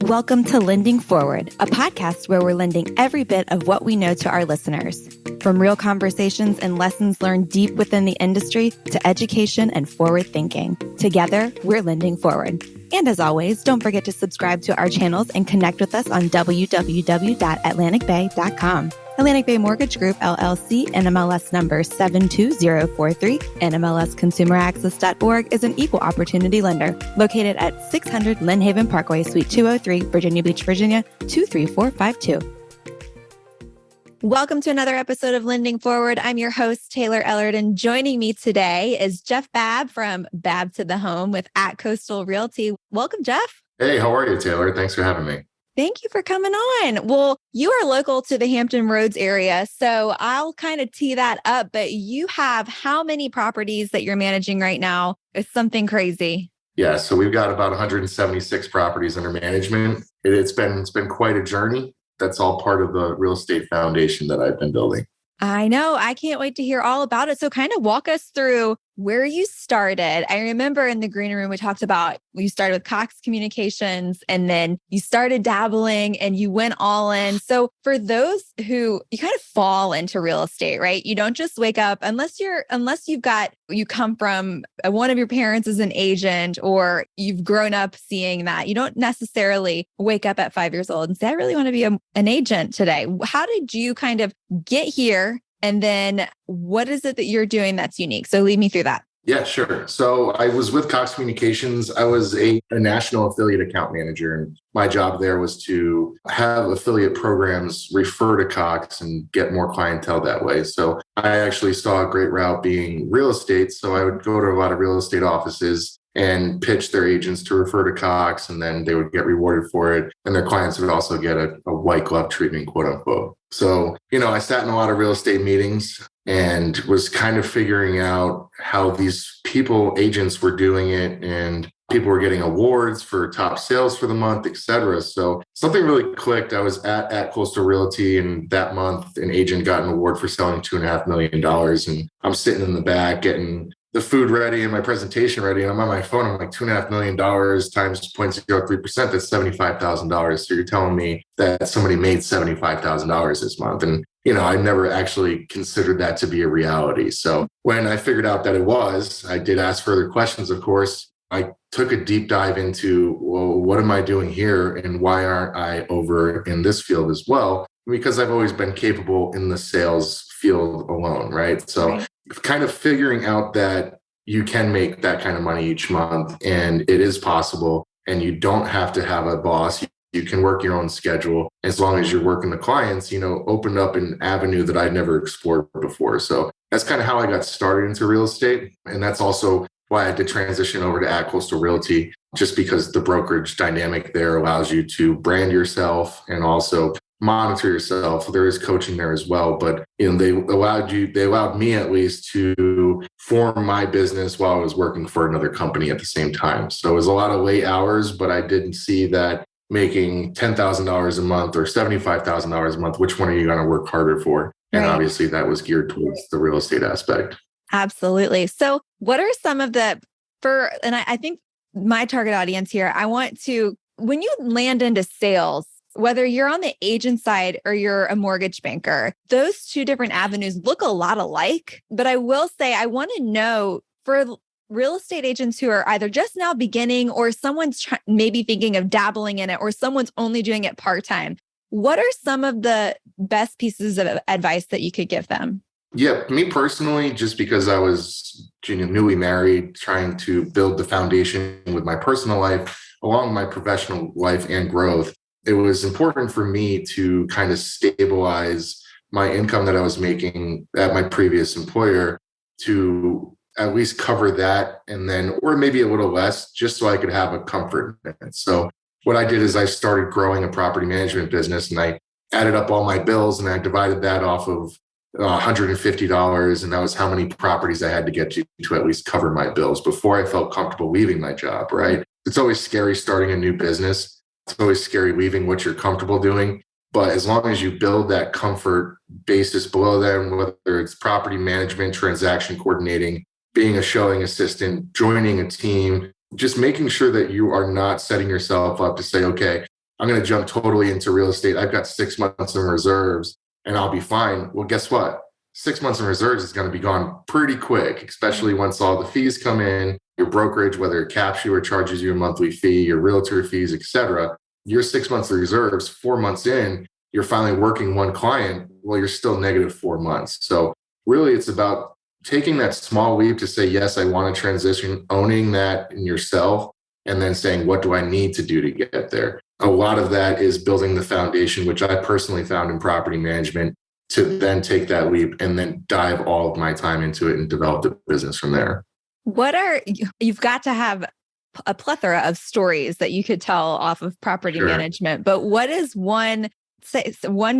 Welcome to Lending Forward, a podcast where we're lending every bit of what we know to our listeners. From real conversations and lessons learned deep within the industry to education and forward thinking. Together, we're lending forward. And as always, don't forget to subscribe to our channels and connect with us on www.atlanticbay.com. Atlantic Bay Mortgage Group, LLC, NMLS number 72043, NMLSconsumeraccess.org is an equal opportunity lender located at 600 Lynn Haven Parkway, Suite 203, Virginia Beach, Virginia, 23452. Welcome to another episode of Lending Forward. I'm your host, Taylor Ellard, and joining me today is Jeff Babb from Babb to the Home with AtCoastal Realty. Welcome, Jeff. Hey, how are you, Taylor? Thanks for having me. Thank you for coming on. Well, you are local to the Hampton Roads area, so I'll kind of tee that up, but you have how many properties that you're managing right now? It's something crazy. Yeah, so we've got about 176 properties under management. It's been quite a journey. That's all part of the real estate foundation that I've been building. I know. I can't wait to hear all about it. So kind of walk us through where you started. I remember in the green room, we talked about you started with Cox Communications and then you started dabbling and you went all in. So for those who you kind of fall into real estate, right? You don't just wake up unless you come from one of your parents is an agent or you've grown up seeing that. You don't necessarily wake up at 5 years old and say, I really want to be an agent today. How did you kind of get here? And then what is it that you're doing that's unique? So lead me through that. Yeah, sure. So I was with Cox Communications. I was a national affiliate account manager. And my job there was to have affiliate programs refer to Cox and get more clientele that way. So I actually saw a great route being real estate. So I would go to a lot of real estate offices and pitch their agents to refer to Cox, and then they would get rewarded for it. And their clients would also get a white glove treatment, quote unquote. So, I sat in a lot of real estate meetings and was kind of figuring out how these agents were doing it, and people were getting awards for top sales for the month, et cetera. So something really clicked. I was at AtCoastal Realty, and that month an agent got an award for selling $2.5 million. And I'm sitting in the back getting the food ready and my presentation ready. And I'm on my phone. I'm like, $2.5 million times 0.03%, that's $75,000. So you're telling me that somebody made $75,000 this month. And, I never actually considered that to be a reality. So when I figured out that it was, I did ask further questions, of course. I took a deep dive into, well, what am I doing here? And why aren't I over in this field as well? Because I've always been capable in the sales field alone, right? So kind of figuring out that you can make that kind of money each month and it is possible and you don't have to have a boss. You can work your own schedule as long as you're working the clients, opened up an avenue that I'd never explored before. So that's kind of how I got started into real estate. And that's also why I did transition over to AtCoastal Realty, just because the brokerage dynamic there allows you to brand yourself and also monitor yourself. There is coaching there as well, but they allowed me at least to form my business while I was working for another company at the same time. So it was a lot of late hours, but I didn't see that making $10,000 a month or $75,000 a month, which one are you going to work harder for? And obviously that was geared towards the real estate aspect. Absolutely. So what are some of and I think my target audience here, when you land into sales, whether you're on the agent side or you're a mortgage banker, those two different avenues look a lot alike. But I will say, I want to know for real estate agents who are either just now beginning or someone's maybe thinking of dabbling in it or someone's only doing it part-time, what are some of the best pieces of advice that you could give them? Yeah, me personally, just because I was newly married, trying to build the foundation with my personal life, along my professional life and growth, it was important for me to kind of stabilize my income that I was making at my previous employer to at least cover that and then, or maybe a little less, just so I could have a comfort in it. So what I did is I started growing a property management business and I added up all my bills and I divided that off of $150. And that was how many properties I had to get to at least cover my bills before I felt comfortable leaving my job, right? It's always scary starting a new business. It's always scary leaving what you're comfortable doing. But as long as you build that comfort basis below them, whether it's property management, transaction coordinating, being a showing assistant, joining a team, just making sure that you are not setting yourself up to say, okay, I'm going to jump totally into real estate. I've got 6 months in reserves and I'll be fine. Well, guess what? 6 months in reserves is going to be gone pretty quick, especially once all the fees come in, your brokerage, whether it caps you or charges you a monthly fee, your realtor fees, et cetera. Your 6 months of reserves, 4 months in, you're finally working one client. Well, you're still negative 4 months. So really it's about taking that small leap to say, yes, I want to transition, owning that in yourself, and then saying, what do I need to do to get there? A lot of that is building the foundation, which I personally found in property management, to then take that leap and then dive all of my time into it and develop the business from there. You've got to have a plethora of stories that you could tell off of property management, but what is one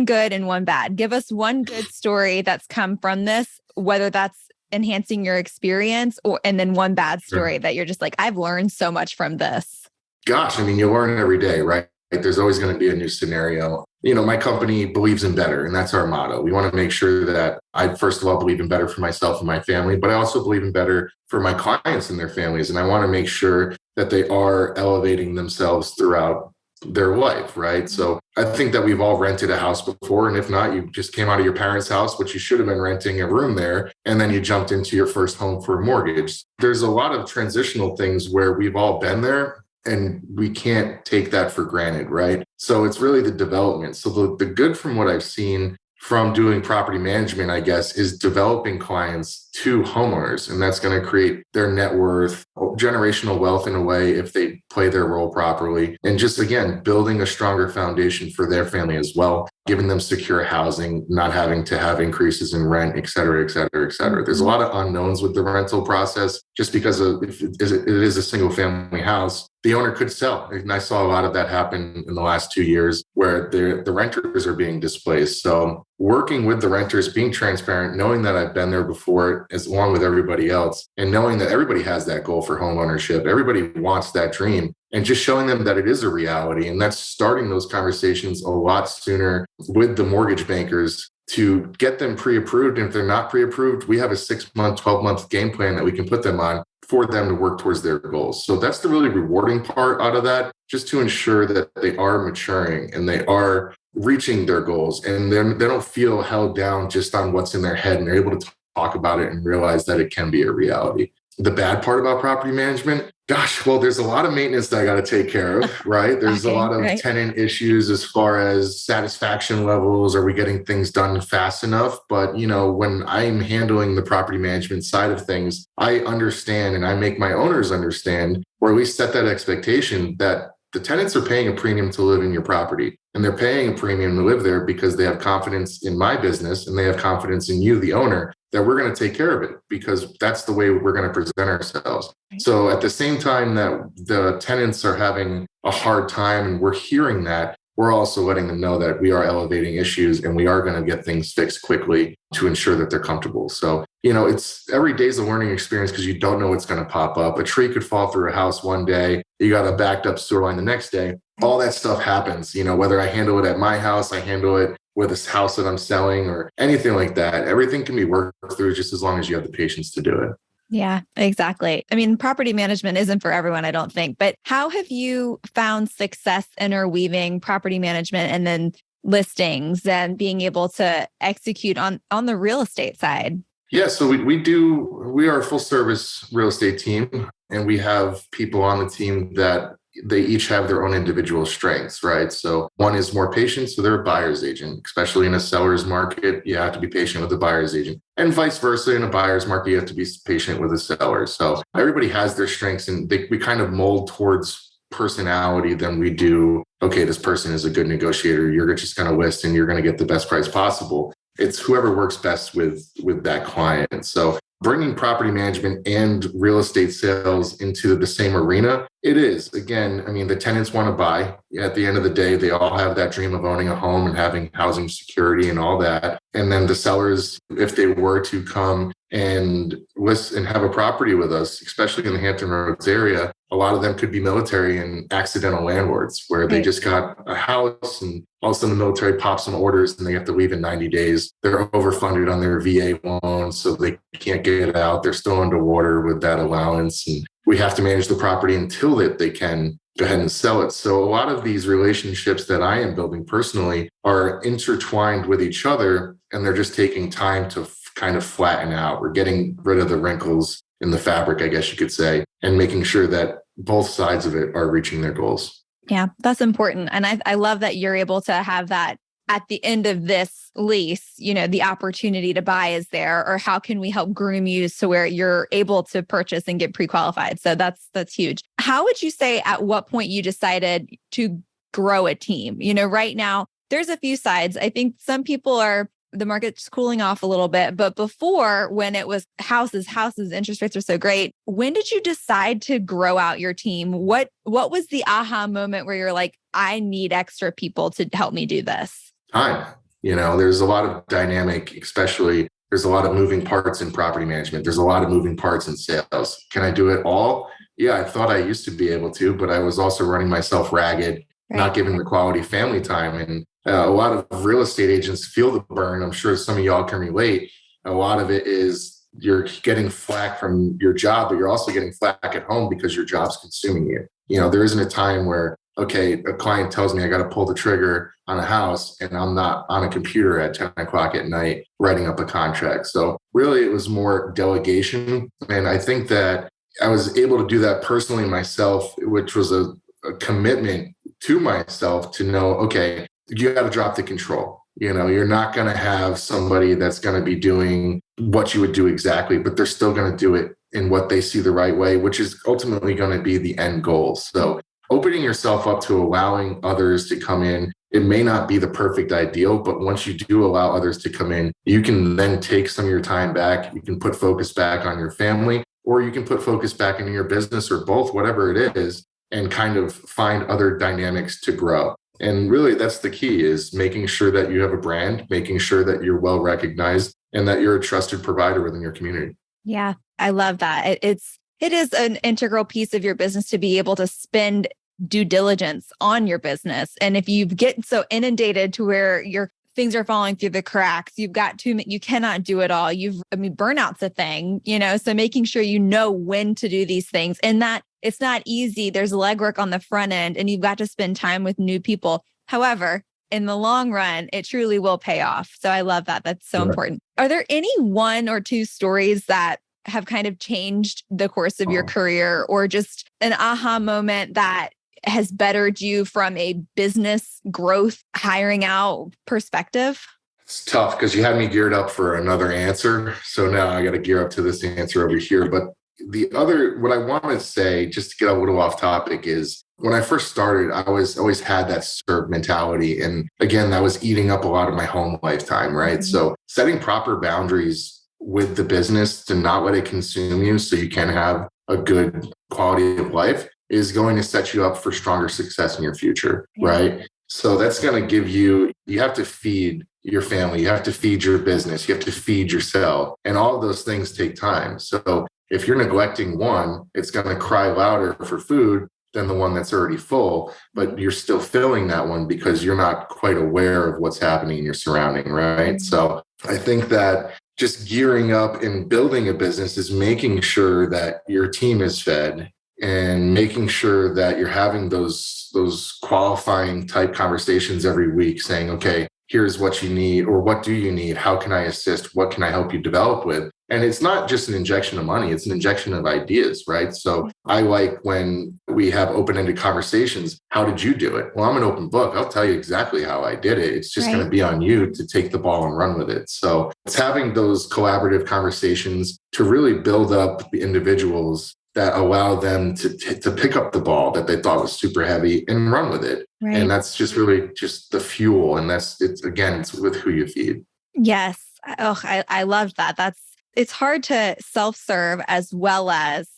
good and one bad? Give us one good story that's come from this, whether that's enhancing your experience and then one bad story that you're just like, I've learned so much from this. Gosh, I mean, you learn every day, right? There's always going to be a new scenario. My company believes in better, and that's our motto. We want to make sure that I, first of all, believe in better for myself and my family, but I also believe in better for my clients and their families. And I want to make sure that they are elevating themselves throughout their life, right? So I think that we've all rented a house before. And if not, you just came out of your parents' house, which you should have been renting a room there. And then you jumped into your first home for a mortgage. There's a lot of transitional things where we've all been there. And we can't take that for granted, right? So it's really the development. So the good from what I've seen from doing property management, I guess, is developing clients to homeowners. And that's going to create their net worth, generational wealth in a way if they play their role properly. And just, again, building a stronger foundation for their family as well, giving them secure housing, not having to have increases in rent, et cetera, et cetera, et cetera. There's a lot of unknowns with the rental process just because if it is a single family house. The owner could sell. And I saw a lot of that happen in the last 2 years where the renters are being displaced. So working with the renters, being transparent, knowing that I've been there before, as along with everybody else, and knowing that everybody has that goal for home ownership. Everybody wants that dream, and just showing them that it is a reality. And that's starting those conversations a lot sooner with the mortgage bankers to get them pre-approved. And if they're not pre-approved, we have a 6-month, 12-month game plan that we can put them on for them to work towards their goals. So that's the really rewarding part out of that, just to ensure that they are maturing and they are reaching their goals, and then they don't feel held down just on what's in their head, and they're able to talk about it and realize that it can be a reality. The bad part about property management, gosh, well, there's a lot of maintenance that I got to take care of, right? There's a lot of tenant issues as far as satisfaction levels. Are we getting things done fast enough? But, when I'm handling the property management side of things, I understand, and I make my owners understand, or at least set that expectation that the tenants are paying a premium to live in your property, and they're paying a premium to live there because they have confidence in my business and they have confidence in you, the owner, that we're going to take care of it because that's the way we're going to present ourselves. So at the same time that the tenants are having a hard time and we're hearing that, we're also letting them know that we are elevating issues and we are going to get things fixed quickly to ensure that they're comfortable. So, it's every day's a learning experience because you don't know what's going to pop up. A tree could fall through a house one day. You got a backed up sewer line the next day. All that stuff happens. Whether I handle it at my house, I handle it with a house that I'm selling or anything like that. Everything can be worked through just as long as you have the patience to do it. Yeah, exactly. I mean, property management isn't for everyone, I don't think. But how have you found success interweaving property management and then listings and being able to execute on the real estate side? Yeah, so we are a full service real estate team, and we have people on the team that they each have their own individual strengths, right? So one is more patient, so they're a buyer's agent, especially in a seller's market. You have to be patient with the buyer's agent, and vice versa. In a buyer's market, you have to be patient with the seller. So everybody has their strengths, and we kind of mold towards personality than we do, okay, this person is a good negotiator. You're just going to list and you're going to get the best price possible. It's whoever works best with that client. So bringing property management and real estate sales into the same arena, it is. Again, I mean, the tenants want to buy. At the end of the day, they all have that dream of owning a home and having housing security and all that. And then the sellers, if they were to come and list and have a property with us, especially in the Hampton Roads area, a lot of them could be military and accidental landlords where they just got a house and all of a sudden the military pops some orders and they have to leave in 90 days. They're overfunded on their VA loans, so they can't get out. They're still underwater with that allowance. And we have to manage the property until that they can go ahead and sell it. So a lot of these relationships that I am building personally are intertwined with each other, and they're just taking time to kind of flatten out. We're getting rid of the wrinkles in the fabric, I guess you could say, and making sure that both sides of it are reaching their goals. Yeah, that's important. And I love that you're able to have that at the end of this lease, the opportunity to buy is there, or how can we help groom you so where you're able to purchase and get pre-qualified? So that's huge. How would you say at what point you decided to grow a team? Right now there's a few sides. I think some people the market's cooling off a little bit, but before, when it was houses, interest rates are so great. When did you decide to grow out your team? What was the aha moment where you're like, I need extra people to help me do this? Time. There's a lot of dynamic, especially there's a lot of moving parts in property management. There's a lot of moving parts in sales. Can I do it all? Yeah, I thought I used to be able to, but I was also running myself ragged, not giving the quality family time. And a lot of real estate agents feel the burn. I'm sure some of y'all can relate. A lot of it is you're getting flack from your job, but you're also getting flack at home because your job's consuming you. There isn't a time where, okay, a client tells me I got to pull the trigger on a house and I'm not on a computer at 10 o'clock at night writing up a contract. So really it was more delegation. And I think that I was able to do that personally myself, which was a commitment to myself to know, okay, you got to drop the control. You're not going to have somebody that's going to be doing what you would do exactly, but they're still going to do it in what they see the right way, which is ultimately going to be the end goal. So opening yourself up to allowing others to come in, it may not be the perfect ideal, but once you do allow others to come in, you can then take some of your time back. You can put focus back on your family, or you can put focus back into your business, or both, whatever it is, and kind of find other dynamics to grow. And really, that's the key, is making sure that you have a brand, making sure that you're well recognized, and that you're a trusted provider within your community. Yeah, I love that. It is an integral piece of your business to be able to spend due diligence on your business. And if you get so inundated to where your things are falling through the cracks, you cannot do it all. Burnout's a thing, so making sure you know when to do these things, and that it's not easy. There's legwork on the front end, and you've got to spend time with new people. However, in the long run, it truly will pay off. So I love that. That's so important. Are there any one or two stories that have kind of changed the course of your career, or just an aha moment that has bettered you from a business growth, hiring out perspective? It's tough because you had me geared up for another answer. So now I got to gear up to this answer over here. But what I want to say, just to get a little off topic, is when I first started, I always had that serve mentality. And again, that was eating up a lot of my home lifetime, right? Mm-hmm. So setting proper boundaries with the business to not let it consume you so you can have a good quality of life is going to set you up for stronger success in your future, right? So that's going to give you have to feed your family, you have to feed your business, you have to feed yourself, and all of those things take time. So if you're neglecting one, it's going to cry louder for food than the one that's already full, but you're still filling that one because you're not quite aware of what's happening in your surrounding, right? Mm-hmm. So I think that just gearing up and building a business is making sure that your team is fed, and making sure that you're having those qualifying type conversations every week, saying, okay, here's what you need, or what do you need? How can I assist? What can I help you develop with? And it's not just an injection of money, it's an injection of ideas, right? So I like when we have open-ended conversations. How did you do it? Well, I'm an open book. I'll tell you exactly how I did it. It's just going to be on you to take the ball and run with it. So it's having those collaborative conversations to really build up the individuals that allow them to pick up the ball that they thought was super heavy and run with it. Right. And that's just really just the fuel. And it's with who you feed. Yes. Oh, I love that. It's hard to self-serve as well as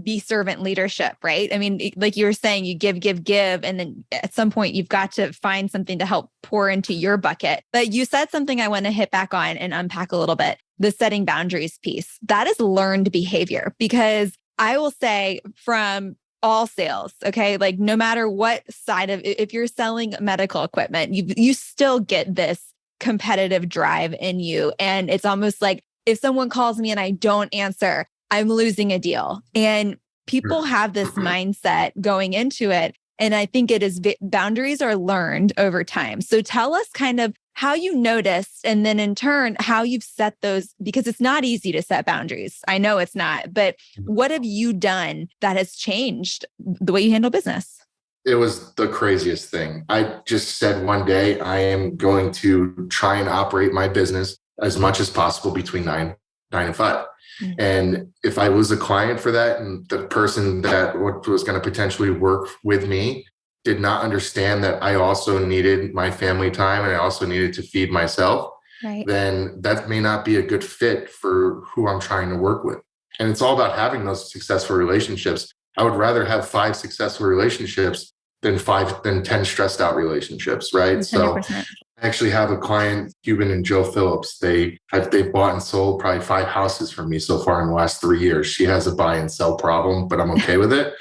be servant leadership, right? I mean, like you were saying, you give, and then at some point you've got to find something to help pour into your bucket. But you said something I want to hit back on and unpack a little bit, the setting boundaries piece. That is learned behavior, because I will say from all sales, okay, like no matter what side of, if you're selling medical equipment, you still get this competitive drive in you. And it's almost like if someone calls me and I don't answer, I'm losing a deal. And people have this mindset going into it. And I think it is boundaries are learned over time. So tell us kind of how you noticed, and then in turn, how you've set those, because it's not easy to set boundaries. I know it's not, but what have you done that has changed the way you handle business? It was the craziest thing. I just said one day, I am going to try and operate my business as much as possible between nine and 5. Mm-hmm. And if I lose a client for that, and the person that was going to potentially work with me did not understand that I also needed my family time and I also needed to feed myself, right, then that may not be a good fit for who I'm trying to work with. And it's all about having those successful relationships. I would rather have 5 successful relationships than 10 stressed out relationships, right? 100%. So I actually have a client, Cuban and Joe Phillips. They've bought and sold probably 5 houses from me so far in the last 3 years. She has a buy and sell problem, but I'm okay with it.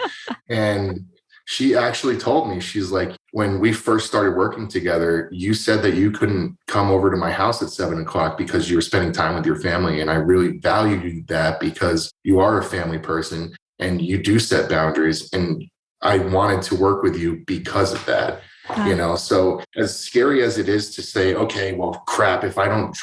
And she actually told me, she's like, when we first started working together, you said that you couldn't come over to my house at 7:00 because you were spending time with your family. And I really valued that because you are a family person and you do set boundaries. And I wanted to work with you because of that. So as scary as it is to say, okay, well, crap, if I don't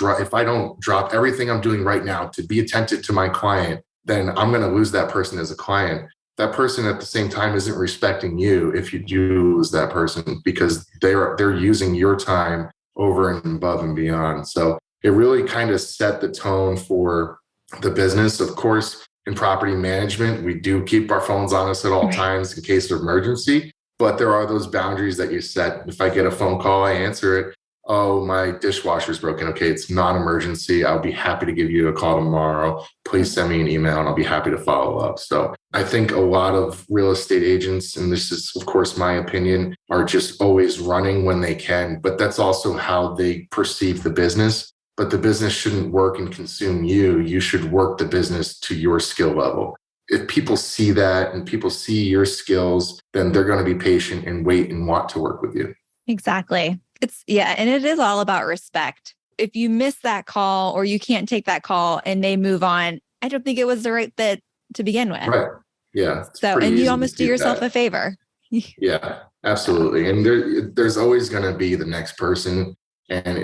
drop everything I'm doing right now to be attentive to my client, then I'm going to lose that person as a client. That person at the same time isn't respecting you if you do lose that person, because they're using your time over and above and beyond. So it really kind of set the tone for the business. Of course, in property management, we do keep our phones on us at all times in case of emergency, but there are those boundaries that you set. If I get a phone call, I answer it. Oh, my dishwasher's broken. Okay, it's non-emergency. I'll be happy to give you a call tomorrow. Please send me an email and I'll be happy to follow up. So I think a lot of real estate agents, and this is, of course, my opinion, are just always running when they can, but that's also how they perceive the business. But the business shouldn't work and consume you. You should work the business to your skill level. If people see that and people see your skills, then they're going to be patient and wait and want to work with you. Exactly. And it is all about respect. If you miss that call or you can't take that call and they move on, I don't think it was the right fit to begin with. Right. Yeah. So, and you almost do yourself a favor. Yeah, absolutely. And there's always going to be the next person. And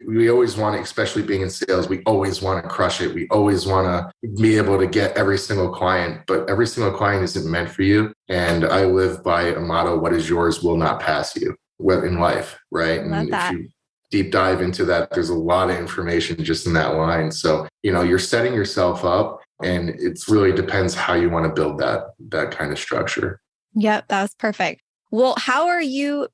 we always want to, especially being in sales, we always want to crush it. We always want to be able to get every single client, but every single client isn't meant for you. And I live by a motto: what is yours will not pass you in life, right? And if you deep dive into that, there's a lot of information just in that line. So, you're setting yourself up, and it really depends how you want to build that kind of structure. Yep, that was perfect. Well, how are you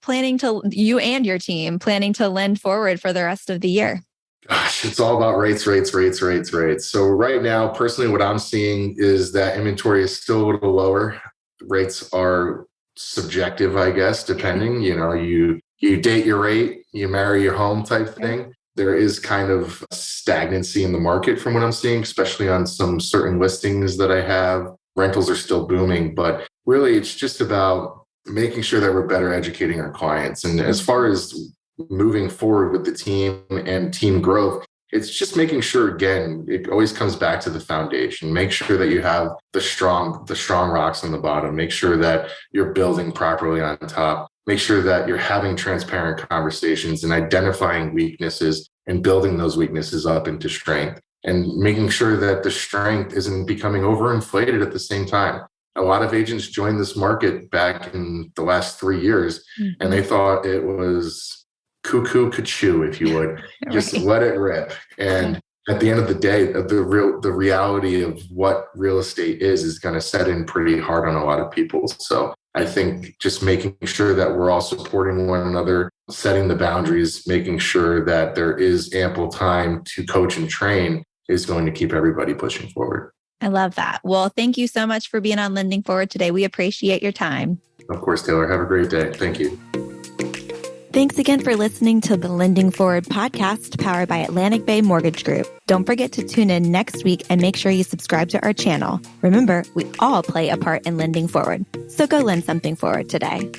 you and your team planning to lend forward for the rest of the year? Gosh, it's all about rates. So right now, personally, what I'm seeing is that inventory is still a little lower. Rates are subjective, I guess, depending. You date your rate, you marry your home type thing. There is kind of stagnancy in the market from what I'm seeing, especially on some certain listings that I have. Rentals are still booming, but really it's just about making sure that we're better educating our clients. And as far as moving forward with the team and team growth, it's just making sure, again, it always comes back to the foundation. Make sure that you have the strong rocks on the bottom. Make sure that you're building properly on top. Make sure that you're having transparent conversations and identifying weaknesses and building those weaknesses up into strength, and making sure that the strength isn't becoming overinflated at the same time. A lot of agents joined this market back in the last 3 years, and they thought it was cuckoo cuckoo, if you would. Just let it rip. And at the end of the day, the reality of what real estate is going to set in pretty hard on a lot of people. So I think just making sure that we're all supporting one another, setting the boundaries, making sure that there is ample time to coach and train is going to keep everybody pushing forward. I love that. Well, thank you so much for being on Lending Forward today. We appreciate your time. Of course, Taylor. Have a great day. Thank you. Thanks again for listening to the Lending Forward podcast powered by Atlantic Bay Mortgage Group. Don't forget to tune in next week and make sure you subscribe to our channel. Remember, we all play a part in lending forward. So go lend something forward today.